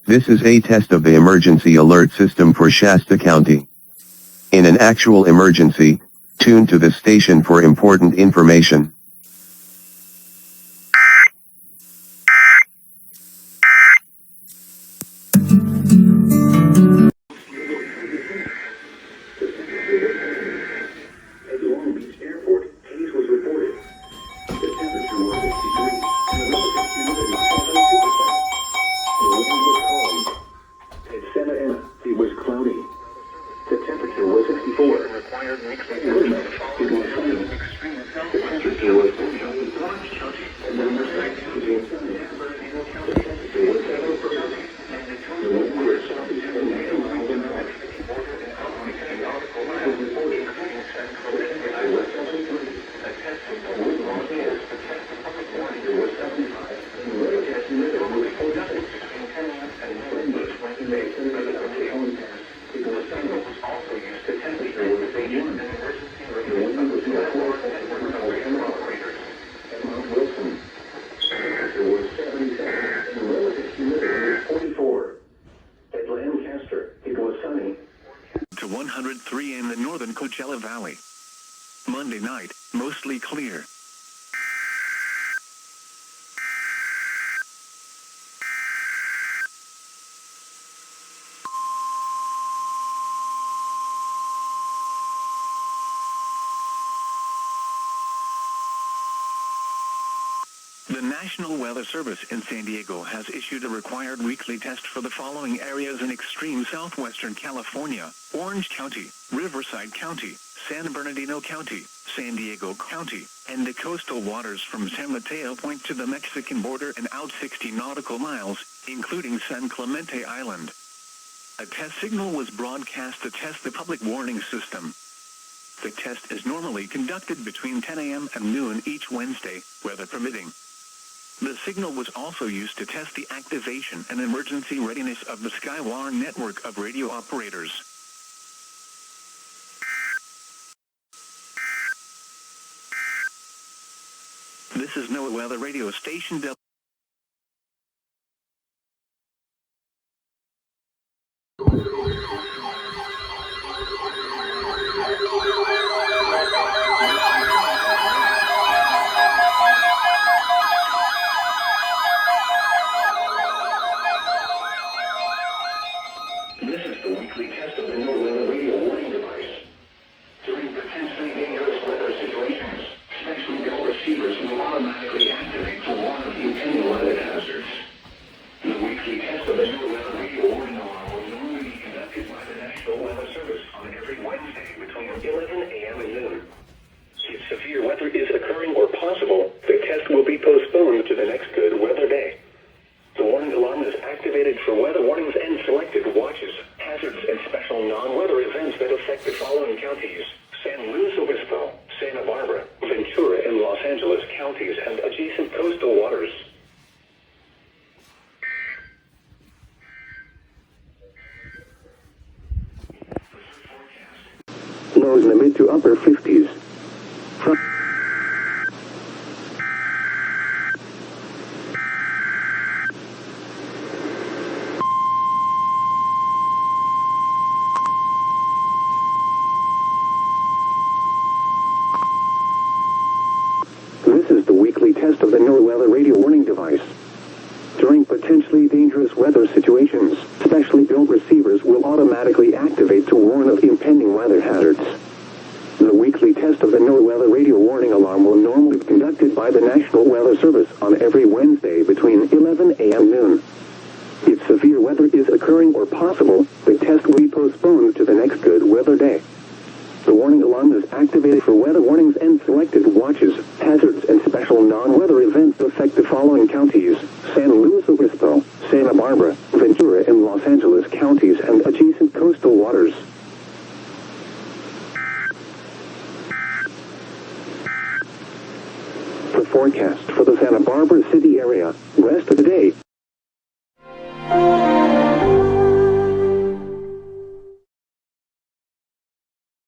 This is a test of the emergency alert system for Shasta County. In an actual emergency, tune to the station for important information. To 103 in the northern Coachella Valley. Monday night, mostly clear. The National Weather Service in San Diego has issued a required weekly test for the following areas in extreme southwestern California: Orange County, Riverside County, San Bernardino County, San Diego County, and the coastal waters from San Mateo Point to the Mexican border and out 60 nautical miles, including San Clemente Island. A test signal was broadcast to test the public warning system. The test is normally conducted between 10 a.m. and noon each Wednesday, weather permitting. The signal was also used to test the activation and emergency readiness of the Skywar network of radio operators. This is NOAA Weather Radio Station W. This is the weekly test of the NOAA Weather Radio warning device. During potentially dangerous weather situations, specially built receivers will automatically activate to warn of the postponed to the next good weather day. The warning alarm is activated for weather warnings and selected watches, hazards, and special non-weather events that affect the following counties: San Luis Obispo, Santa Barbara, Ventura, and Los Angeles counties and adjacent coastal waters. Lows in the mid to upper 50s. This is the weekly test of the NOAA radio warning device. During potentially dangerous weather situations, specially built receivers will automatically activate to warn of impending weather hazards. The weekly test of the NOAA radio warning alarm will normally be conducted by the National Weather Service on every Wednesday between 11 a.m. and noon. If severe weather is occurring or possible, the test will be postponed to the next good weather day. The warning alarm is activated for weather warnings and selected watches, hazards, and special non-weather events that affect the following counties: San Luis Obispo, Santa Barbara, Ventura, and Los Angeles counties and adjacent coastal waters. The forecast for the Santa Barbara city area, west of